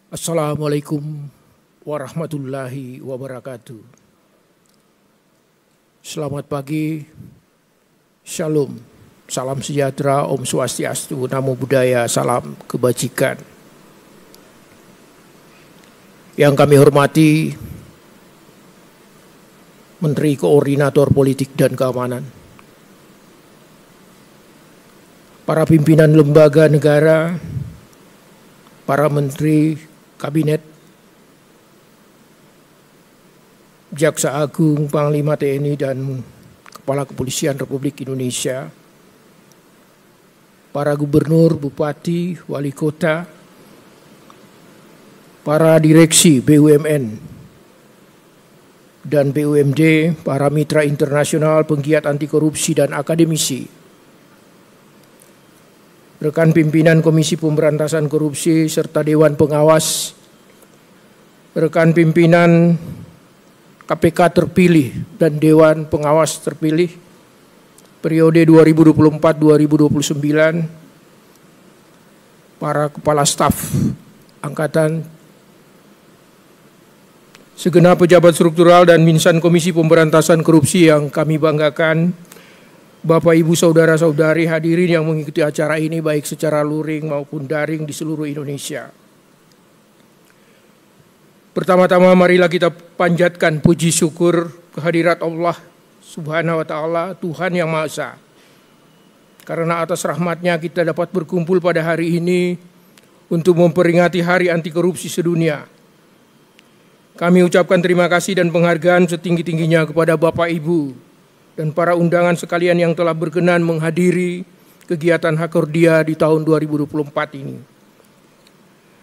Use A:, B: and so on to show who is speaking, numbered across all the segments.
A: Assalamualaikum warahmatullahi wabarakatuh. Selamat pagi, Shalom, salam sejahtera, Om Swastiastu, Namo Buddhaya, salam kebajikan. Yang kami hormati Menteri Koordinator Politik dan Keamanan, para pimpinan lembaga negara, para menteri Kabinet, Jaksa Agung, Panglima TNI, dan Kepala Kepolisian Republik Indonesia, para gubernur, bupati, wali kota, para direksi BUMN dan BUMD, para mitra internasional, penggiat anti korupsi, dan akademisi, rekan pimpinan Komisi Pemberantasan Korupsi serta Dewan Pengawas, rekan pimpinan KPK terpilih dan Dewan Pengawas terpilih periode 2024-2029, para kepala staf angkatan, segenap pejabat struktural dan insan Komisi Pemberantasan Korupsi yang kami banggakan, Bapak, Ibu, Saudara-saudari hadirin yang mengikuti acara ini baik secara luring maupun daring di seluruh Indonesia. Pertama-tama marilah kita panjatkan puji syukur kehadirat Allah Subhanahu wa Ta'ala, Tuhan yang Maha Esa. Karena atas rahmatnya kita dapat berkumpul pada hari ini untuk memperingati Hari Anti Korupsi Sedunia. Kami ucapkan terima kasih dan penghargaan setinggi-tingginya kepada Bapak, Ibu, dan para undangan sekalian yang telah berkenan menghadiri kegiatan Hakordia di tahun 2024 ini.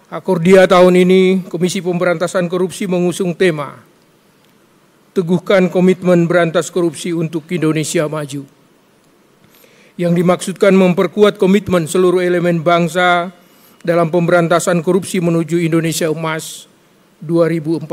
A: Hakordia tahun ini, Komisi Pemberantasan Korupsi mengusung tema Teguhkan Komitmen Berantas Korupsi untuk Indonesia Maju, yang dimaksudkan memperkuat komitmen seluruh elemen bangsa dalam pemberantasan korupsi menuju Indonesia Emas 2045.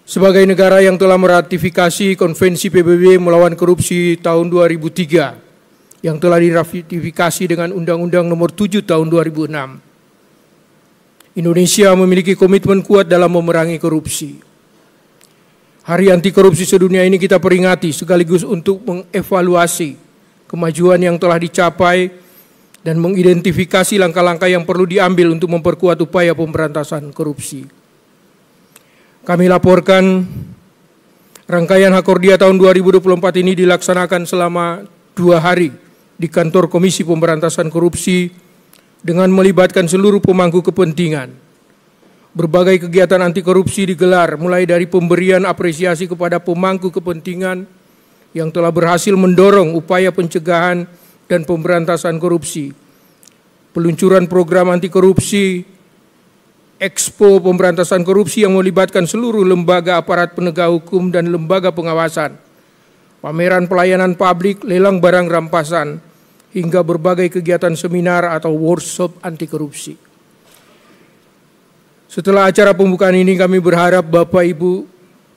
A: Sebagai negara yang telah meratifikasi Konvensi PBB melawan korupsi tahun 2003, yang telah diratifikasi dengan Undang-Undang Nomor 7 tahun 2006, Indonesia memiliki komitmen kuat dalam memerangi korupsi. Hari Anti Korupsi Sedunia ini kita peringati sekaligus untuk mengevaluasi kemajuan yang telah dicapai dan mengidentifikasi langkah-langkah yang perlu diambil untuk memperkuat upaya pemberantasan korupsi. Kami laporkan rangkaian Hakordia tahun 2024 ini dilaksanakan selama 2 hari di kantor Komisi Pemberantasan Korupsi dengan melibatkan seluruh pemangku kepentingan. Berbagai kegiatan anti korupsi digelar mulai dari pemberian apresiasi kepada pemangku kepentingan yang telah berhasil mendorong upaya pencegahan dan pemberantasan korupsi, peluncuran program anti korupsi, Expo Pemberantasan Korupsi yang melibatkan seluruh lembaga aparat penegak hukum dan lembaga pengawasan, pameran pelayanan publik, lelang barang rampasan, hingga berbagai kegiatan seminar atau workshop anti korupsi. Setelah acara pembukaan ini, kami berharap Bapak, Ibu,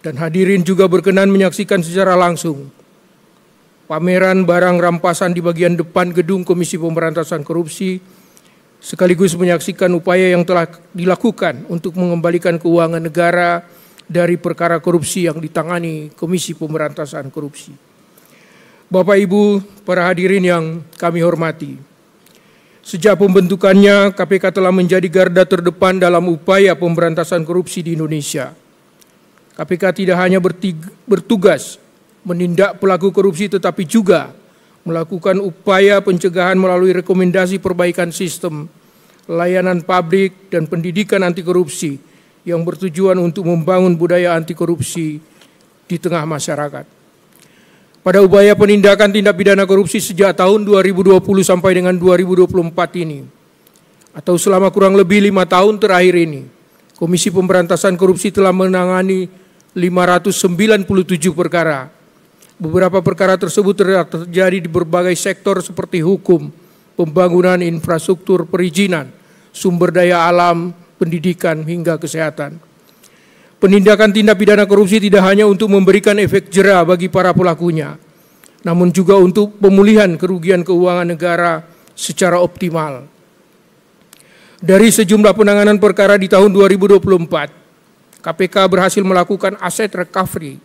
A: dan hadirin juga berkenan menyaksikan secara langsung pameran barang rampasan di bagian depan gedung Komisi Pemberantasan Korupsi, sekaligus menyaksikan upaya yang telah dilakukan untuk mengembalikan keuangan negara dari perkara korupsi yang ditangani Komisi Pemberantasan Korupsi. Bapak, Ibu, para hadirin yang kami hormati, sejak pembentukannya KPK telah menjadi garda terdepan dalam upaya pemberantasan korupsi di Indonesia. KPK tidak hanya bertugas menindak pelaku korupsi tetapi juga melakukan upaya pencegahan melalui rekomendasi perbaikan sistem, layanan publik, dan pendidikan anti korupsi yang bertujuan untuk membangun budaya anti korupsi di tengah masyarakat. Pada upaya penindakan tindak pidana korupsi sejak tahun 2020 sampai dengan 2024 ini, atau selama kurang lebih 5 tahun terakhir ini, Komisi Pemberantasan Korupsi telah menangani 597 perkara. Beberapa perkara tersebut terjadi di berbagai sektor seperti hukum, pembangunan infrastruktur, perizinan, sumber daya alam, pendidikan, hingga kesehatan. Penindakan tindak pidana korupsi tidak hanya untuk memberikan efek jera bagi para pelakunya, namun juga untuk pemulihan kerugian keuangan negara secara optimal. Dari sejumlah penanganan perkara di tahun 2024, KPK berhasil melakukan aset recovery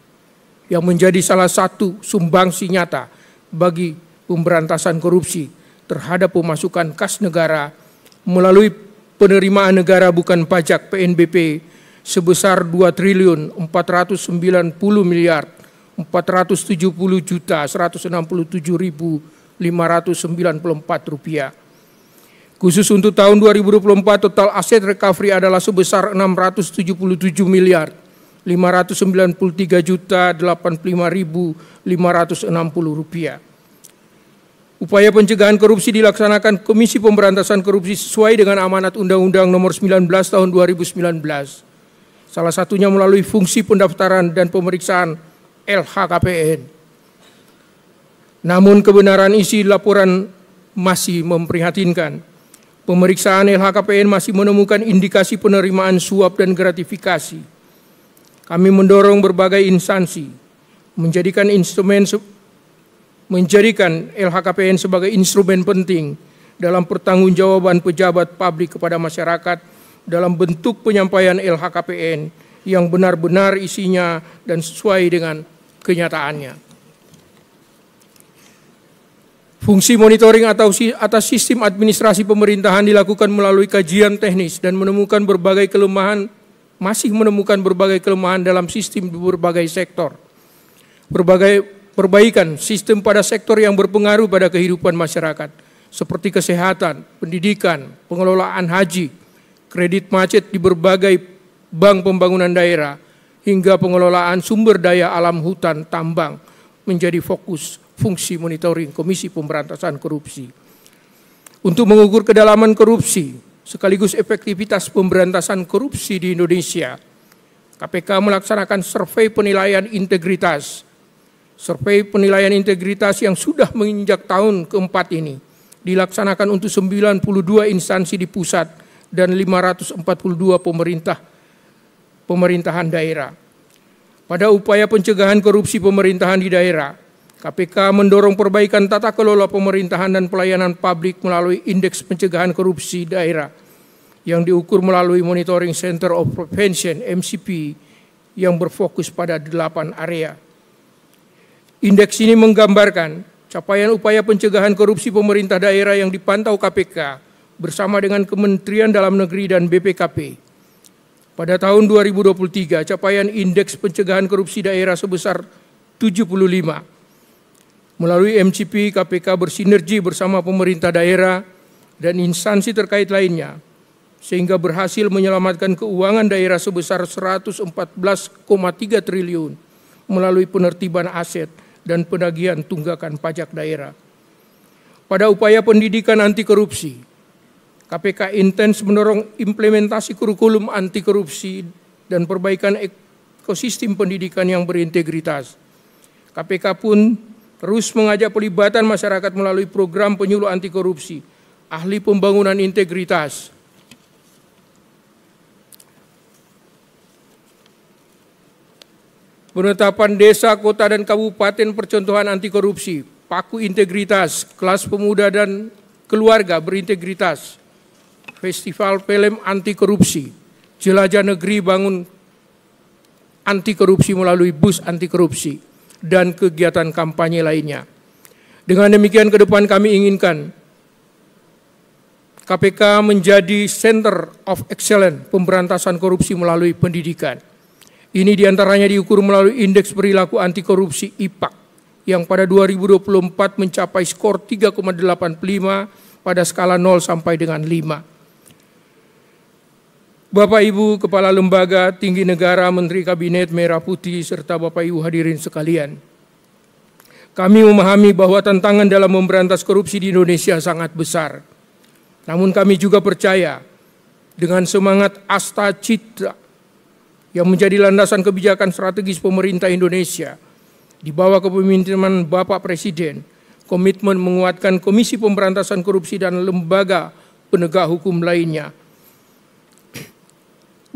A: yang menjadi salah satu sumbangsi nyata bagi pemberantasan korupsi terhadap pemasukan kas negara melalui penerimaan negara bukan pajak PNBP sebesar 2.490 miliar 470 juta 167.594 rupiah. Khusus untuk tahun 2024 total aset recovery adalah sebesar 677 miliar 593 juta 85.560 rupiah. Upaya pencegahan korupsi dilaksanakan Komisi Pemberantasan Korupsi sesuai dengan amanat Undang-Undang Nomor 19 Tahun 2019. Salah satunya melalui fungsi pendaftaran dan pemeriksaan LHKPN. Namun kebenaran isi laporan masih memprihatinkan. Pemeriksaan LHKPN masih menemukan indikasi penerimaan suap dan gratifikasi. Kami mendorong berbagai instansi menjadikan LHKPN sebagai instrumen penting dalam pertanggungjawaban pejabat publik kepada masyarakat dalam bentuk penyampaian LHKPN yang benar-benar isinya dan sesuai dengan kenyataannya. Fungsi monitoring atas sistem administrasi pemerintahan dilakukan melalui kajian teknis dan masih menemukan berbagai kelemahan dalam sistem di berbagai sektor. Berbagai perbaikan sistem pada sektor yang berpengaruh pada kehidupan masyarakat, seperti kesehatan, pendidikan, pengelolaan haji, kredit macet di berbagai bank pembangunan daerah, hingga pengelolaan sumber daya alam hutan tambang menjadi fokus fungsi monitoring Komisi Pemberantasan Korupsi. Untuk mengukur kedalaman korupsi sekaligus efektivitas pemberantasan korupsi di Indonesia, KPK melaksanakan survei penilaian integritas. Survei penilaian integritas yang sudah menginjak tahun keempat ini dilaksanakan untuk 92 instansi di pusat dan 542 pemerintahan daerah. Pada upaya pencegahan korupsi pemerintahan di daerah, KPK mendorong perbaikan tata kelola pemerintahan dan pelayanan publik melalui Indeks Pencegahan Korupsi Daerah yang diukur melalui Monitoring Center of Prevention (MCP) yang berfokus pada 8 area. Indeks ini menggambarkan capaian upaya pencegahan korupsi pemerintah daerah yang dipantau KPK bersama dengan Kementerian Dalam Negeri dan BPKP. Pada tahun 2023, capaian Indeks Pencegahan Korupsi Daerah sebesar 75. Melalui MCP, KPK bersinergi bersama pemerintah daerah dan instansi terkait lainnya, sehingga berhasil menyelamatkan keuangan daerah sebesar 114,3 triliun melalui penertiban aset dan penagihan tunggakan pajak daerah. Pada upaya pendidikan anti korupsi, KPK intens mendorong implementasi kurikulum anti korupsi dan perbaikan ekosistem pendidikan yang berintegritas. KPK pun terus mengajak pelibatan masyarakat melalui program penyuluh anti korupsi, ahli pembangunan integritas, penetapan desa, kota, dan kabupaten percontohan anti korupsi, paku integritas, kelas pemuda dan keluarga berintegritas, festival film anti korupsi, jelajah negeri bangun anti korupsi melalui bus anti korupsi, dan kegiatan kampanye lainnya. Dengan demikian ke depan kami inginkan KPK menjadi Center of Excellence pemberantasan korupsi melalui pendidikan. Ini diantaranya diukur melalui Indeks Perilaku Anti Korupsi IPAK yang pada 2024 mencapai skor 3,85 pada skala 0 sampai dengan 5. Bapak Ibu Kepala Lembaga Tinggi Negara, Menteri Kabinet Merah Putih, serta Bapak Ibu hadirin sekalian. Kami memahami bahwa tantangan dalam memberantas korupsi di Indonesia sangat besar. Namun kami juga percaya dengan semangat Asta Citra yang menjadi landasan kebijakan strategis pemerintah Indonesia di bawah kepemimpinan Bapak Presiden, komitmen menguatkan Komisi Pemberantasan Korupsi dan lembaga penegak hukum lainnya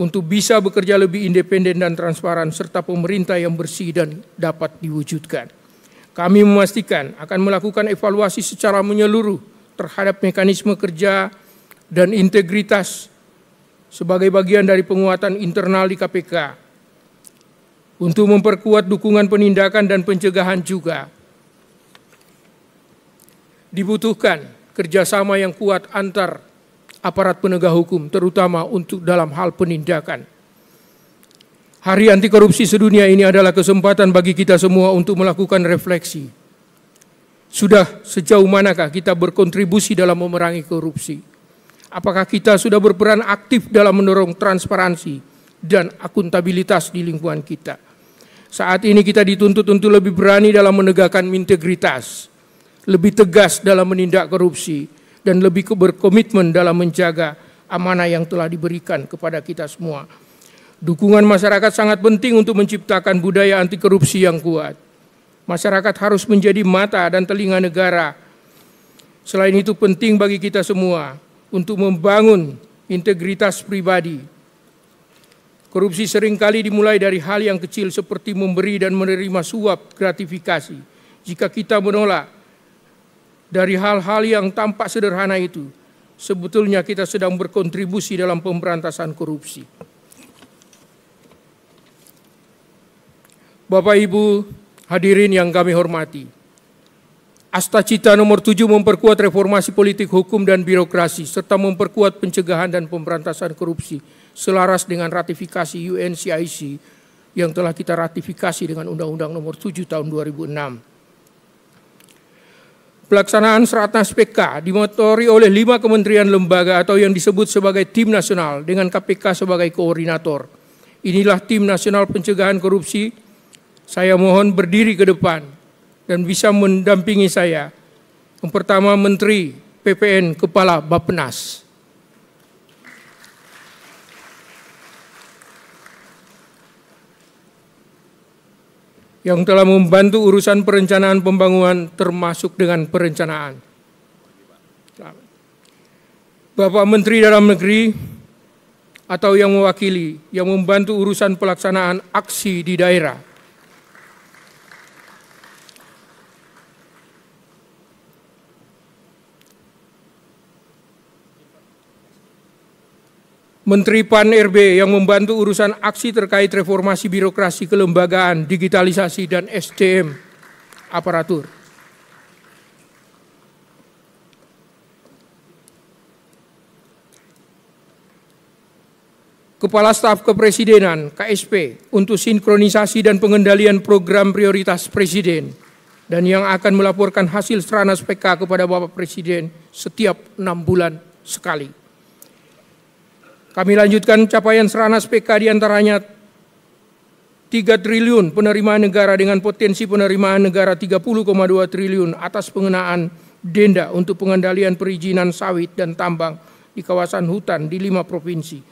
A: untuk bisa bekerja lebih independen dan transparan serta pemerintah yang bersih dan dapat diwujudkan. Kami memastikan akan melakukan evaluasi secara menyeluruh terhadap mekanisme kerja dan integritas sebagai bagian dari penguatan internal di KPK. Untuk memperkuat dukungan penindakan dan pencegahan juga dibutuhkan kerjasama yang kuat antar aparat penegak hukum, terutama untuk dalam hal penindakan. Hari Anti Korupsi Sedunia ini adalah kesempatan bagi kita semua untuk melakukan refleksi. Sudah sejauh manakah kita berkontribusi dalam memerangi korupsi? Apakah kita sudah berperan aktif dalam mendorong transparansi dan akuntabilitas di lingkungan kita? Saat ini kita dituntut untuk lebih berani dalam menegakkan integritas, lebih tegas dalam menindak korupsi, dan lebih berkomitmen dalam menjaga amanah yang telah diberikan kepada kita semua. Dukungan masyarakat sangat penting untuk menciptakan budaya anti korupsi yang kuat. Masyarakat harus menjadi mata dan telinga negara. Selain itu penting bagi kita semua untuk membangun integritas pribadi. Korupsi seringkali dimulai dari hal yang kecil seperti memberi dan menerima suap gratifikasi. Jika kita menolak dari hal-hal yang tampak sederhana itu, sebetulnya kita sedang berkontribusi dalam pemberantasan korupsi. Bapak Ibu hadirin yang kami hormati, Asta Cita nomor 7 memperkuat reformasi politik hukum dan birokrasi serta memperkuat pencegahan dan pemberantasan korupsi selaras dengan ratifikasi UNCIC yang telah kita ratifikasi dengan Undang-Undang nomor 7 tahun 2006. Pelaksanaan Seratnas PK dimotori oleh 5 kementerian lembaga atau yang disebut sebagai tim nasional dengan KPK sebagai koordinator. Inilah tim nasional pencegahan korupsi. Saya mohon berdiri ke depan dan bisa mendampingi saya. Yang pertama Menteri PPN Kepala Bappenas. Yang telah membantu urusan perencanaan pembangunan termasuk dengan perencanaan. Bapak Menteri Dalam Negeri atau yang mewakili, yang membantu urusan pelaksanaan aksi di daerah. Menteri Pan-RB yang membantu urusan aksi terkait reformasi birokrasi kelembagaan, digitalisasi, dan SDM aparatur. Kepala Staf Kepresidenan KSP untuk sinkronisasi dan pengendalian program prioritas Presiden dan yang akan melaporkan hasil Seratnas PK kepada Bapak Presiden setiap 6 bulan sekali. Kami lanjutkan capaian Seratnas PK diantaranya 3 triliun penerimaan negara dengan potensi penerimaan negara 30,2 triliun atas pengenaan denda untuk pengendalian perizinan sawit dan tambang di kawasan hutan di 5 provinsi.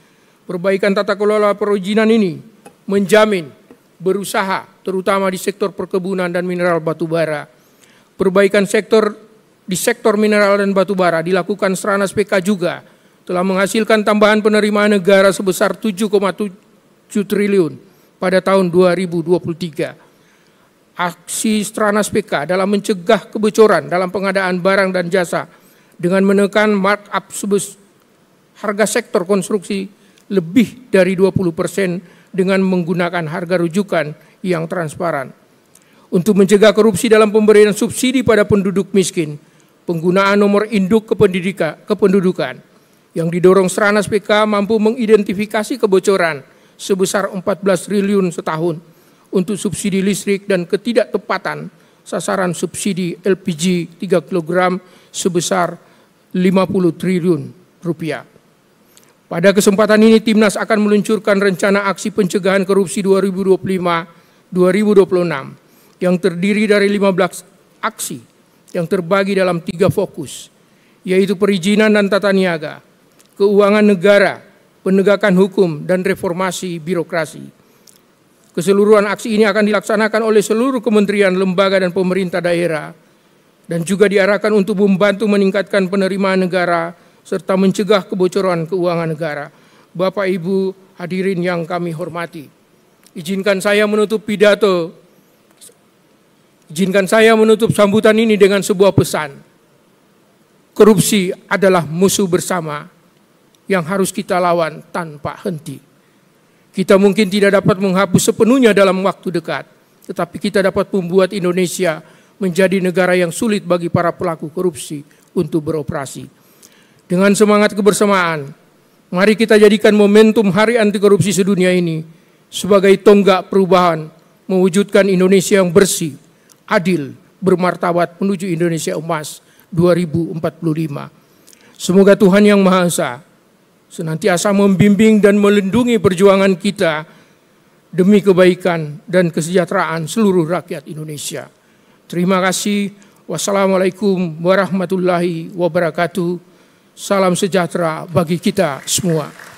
A: Perbaikan tata kelola perizinan ini menjamin berusaha terutama di sektor perkebunan dan mineral batubara. Perbaikan di sektor mineral dan batubara dilakukan Seratnas PK juga telah menghasilkan tambahan penerimaan negara sebesar 7,7 triliun pada tahun 2023. Aksi Seratnas PK dalam mencegah kebocoran dalam pengadaan barang dan jasa dengan menekan markup harga sektor konstruksi lebih dari 20% dengan menggunakan harga rujukan yang transparan. Untuk mencegah korupsi dalam pemberian subsidi pada penduduk miskin, penggunaan nomor induk kependudukan yang didorong Seratnas PK mampu mengidentifikasi kebocoran sebesar 14 triliun setahun untuk subsidi listrik dan ketidaktepatan sasaran subsidi LPG 3 kg sebesar 50 triliun rupiah. Pada kesempatan ini Timnas akan meluncurkan rencana aksi pencegahan korupsi 2025-2026 yang terdiri dari 15 aksi yang terbagi dalam 3 fokus, yaitu perizinan dan tata niaga, keuangan negara, penegakan hukum, dan reformasi birokrasi. Keseluruhan aksi ini akan dilaksanakan oleh seluruh kementerian, lembaga, dan pemerintah daerah, dan juga diarahkan untuk membantu meningkatkan penerimaan negara, serta mencegah kebocoran keuangan negara. Bapak Ibu hadirin yang kami hormati, izinkan saya menutup sambutan ini dengan sebuah pesan. Korupsi adalah musuh bersama yang harus kita lawan tanpa henti. Kita mungkin tidak dapat menghapus sepenuhnya dalam waktu dekat, tetapi kita dapat membuat Indonesia menjadi negara yang sulit bagi para pelaku korupsi untuk beroperasi. Dengan semangat kebersamaan, mari kita jadikan momentum Hari Anti Korupsi Sedunia ini sebagai tonggak perubahan, mewujudkan Indonesia yang bersih, adil, bermartabat menuju Indonesia Emas 2045. Semoga Tuhan Yang Maha Esa senantiasa membimbing dan melindungi perjuangan kita demi kebaikan dan kesejahteraan seluruh rakyat Indonesia. Terima kasih. Wassalamualaikum warahmatullahi wabarakatuh. Salam sejahtera bagi kita semua.